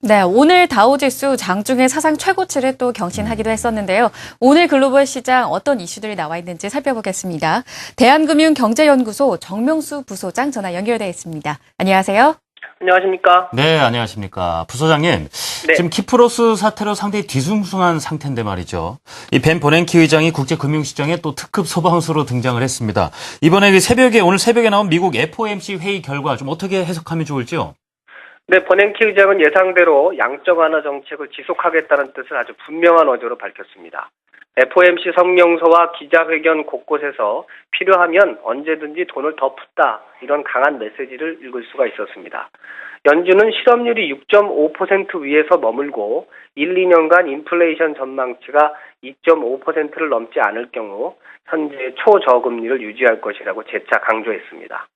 네, 오늘 다우지수 장중에 사상 최고치를 또 경신하기도 했었는데요. 오늘 글로벌 시장 어떤 이슈들이 나와 있는지 살펴보겠습니다. 대한금융경제연구소 정명수 부소장 전화 연결되어 있습니다. 안녕하세요. 안녕하십니까? 네, 안녕하십니까. 부소장님, 네. 지금 키프로스 사태로 상당히 뒤숭숭한 상태인데 말이죠. 이 벤 버냉키 의장이 국제금융시장에 또 특급 소방수로 등장을 했습니다. 이번에 오늘 새벽에 나온 미국 FOMC 회의 결과 좀 어떻게 해석하면 좋을지요? 네, 버냉키 의장은 예상대로 양적 완화 정책을 지속하겠다는 뜻을 아주 분명한 어조로 밝혔습니다. FOMC 성명서와 기자회견 곳곳에서 필요하면 언제든지 돈을 더 붓다, 이런 강한 메시지를 읽을 수가 있었습니다. 연준은 실업률이 6.5% 위에서 머물고 1, 2년간 인플레이션 전망치가 2.5%를 넘지 않을 경우 현재 초저금리를 유지할 것이라고 재차 강조했습니다.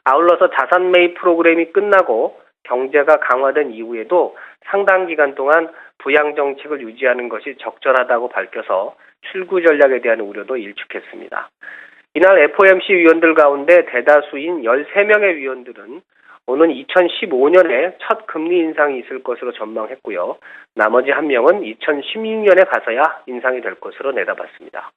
아울러서 자산 매입 프로그램이 끝나고 경제가 강화된 이후에도 상당 기간 동안 부양 정책을 유지하는 것이 적절하다고 밝혀서 출구 전략에 대한 우려도 일축했습니다. 이날 FOMC 위원들 가운데 대다수인 13명의 위원들은 오는 2015년에 첫 금리 인상이 있을 것으로 전망했고요. 나머지 한 명은 2016년에 가서야 인상이 될 것으로 내다봤습니다.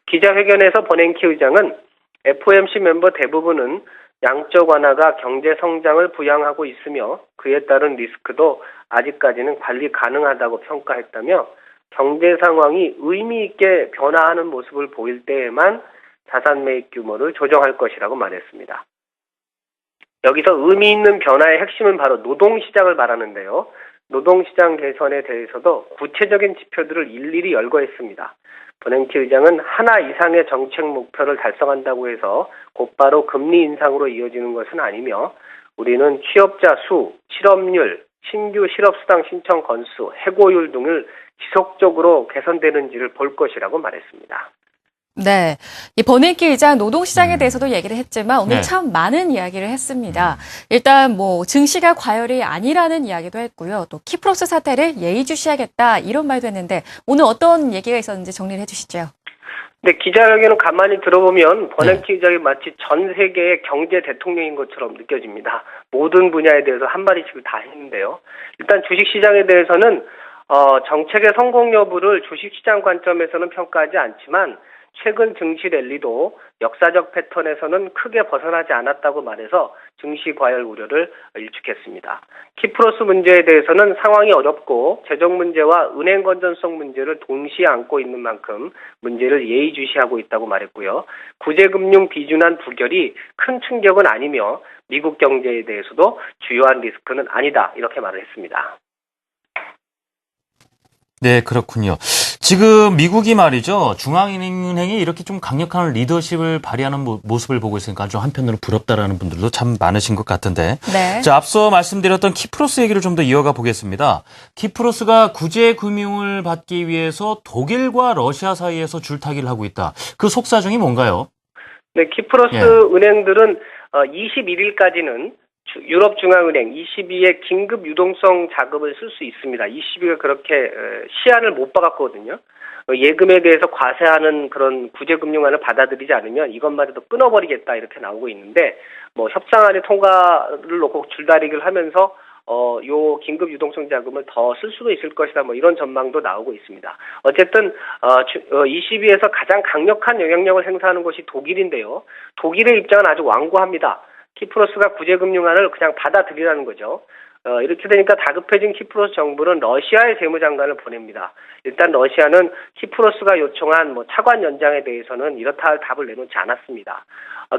기자회견에서 버냉키 의장은 FOMC 멤버 대부분은 양적 완화가 경제 성장을 부양하고 있으며 그에 따른 리스크도 아직까지는 관리 가능하다고 평가했다며 경제 상황이 의미 있게 변화하는 모습을 보일 때에만 자산 매입 규모를 조정할 것이라고 말했습니다. 여기서 의미 있는 변화의 핵심은 바로 노동시장을 말하는데요. 노동시장 개선에 대해서도 구체적인 지표들을 일일이 열거했습니다. 버냉키 의장은 하나 이상의 정책 목표를 달성한다고 해서 곧바로 금리 인상으로 이어지는 것은 아니며 우리는 취업자 수, 실업률, 신규 실업수당 신청 건수, 해고율 등을 지속적으로 개선되는지를 볼 것이라고 말했습니다. 네, 이 버냉키 의장 노동시장에 대해서도 얘기를 했지만 오늘 네. 참 많은 이야기를 했습니다. 일단 증시가 과열이 아니라는 이야기도 했고요. 또 키프로스 사태를 예의주시하겠다 이런 말도 했는데 오늘 어떤 얘기가 있었는지 정리를 해주시죠. 네, 기자회견을 가만히 들어보면 버냉키 의장이 마치 전 세계의 경제 대통령인 것처럼 느껴집니다. 모든 분야에 대해서 한마디씩을 다 했는데요. 일단 주식시장에 대해서는 정책의 성공 여부를 주식시장 관점에서는 평가하지 않지만 최근 증시 랠리도 역사적 패턴에서는 크게 벗어나지 않았다고 말해서 증시 과열 우려를 일축했습니다. 키프로스 문제에 대해서는 상황이 어렵고 재정 문제와 은행 건전성 문제를 동시에 안고 있는 만큼 문제를 예의주시하고 있다고 말했고요. 구제금융 비준한 부결이 큰 충격은 아니며 미국 경제에 대해서도 주요한 리스크는 아니다, 이렇게 말을 했습니다. 네, 그렇군요. 지금 미국이 말이죠. 중앙은행이 이렇게 좀 강력한 리더십을 발휘하는 모습을 보고 있으니까 좀 한편으로 부럽다라는 분들도 참 많으신 것 같은데. 네. 자, 앞서 말씀드렸던 키프로스 얘기를 좀 더 이어가 보겠습니다. 키프로스가 구제 금융을 받기 위해서 독일과 러시아 사이에서 줄타기를 하고 있다. 그 속사정이 뭔가요? 네, 키프로스 은행들은 21일까지는 유럽중앙은행 ECB의 긴급 유동성 자금을 쓸 수 있습니다. ECB가 그렇게 시한을 못 박았거든요. 예금에 대해서 과세하는 그런 구제금융안을 받아들이지 않으면 이것마저도 끊어버리겠다, 이렇게 나오고 있는데 협상안의 통과를 놓고 줄다리기를 하면서 요 긴급 유동성 자금을 더 쓸 수도 있을 것이다, 이런 전망도 나오고 있습니다. 어쨌든 ECB에서 가장 강력한 영향력을 행사하는 것이 독일인데요. 독일의 입장은 아주 완고합니다. 키프로스가 구제금융안을 그냥 받아들이라는 거죠. 이렇게 되니까 다급해진 키프로스 정부는 러시아의 재무장관을 보냅니다. 일단 러시아는 키프로스가 요청한 차관 연장에 대해서는 이렇다 할 답을 내놓지 않았습니다.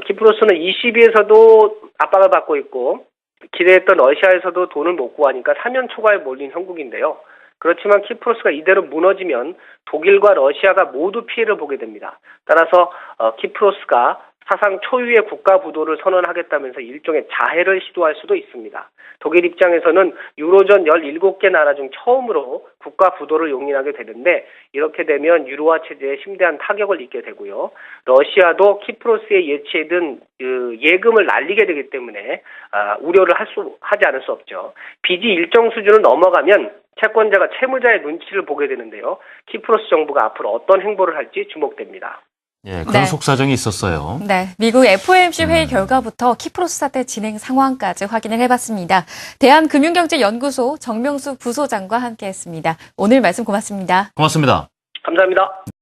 키프로스는 ECB에서도 압박을 받고 있고 기대했던 러시아에서도 돈을 못 구하니까 사면 초과에 몰린 형국인데요. 그렇지만 키프로스가 이대로 무너지면 독일과 러시아가 모두 피해를 보게 됩니다. 따라서 키프로스가 사상 초유의 국가 부도를 선언하겠다면서 일종의 자해를 시도할 수도 있습니다. 독일 입장에서는 유로존 17개 나라 중 처음으로 국가 부도를 용인하게 되는데 이렇게 되면 유로화 체제에 심대한 타격을 입게 되고요. 러시아도 키프로스에 예치해둔 예금을 날리게 되기 때문에 우려를 하지 않을 수 없죠. 빚이 일정 수준을 넘어가면 채권자가 채무자의 눈치를 보게 되는데요. 키프로스 정부가 앞으로 어떤 행보를 할지 주목됩니다. 예, 그런 네. 속사정이 있었어요. 네, 미국 FOMC 회의 결과부터 키프로스 사태 진행 상황까지 확인을 해봤습니다. 대한금융경제연구소 정명수 부소장과 함께했습니다. 오늘 말씀 고맙습니다. 고맙습니다. 감사합니다.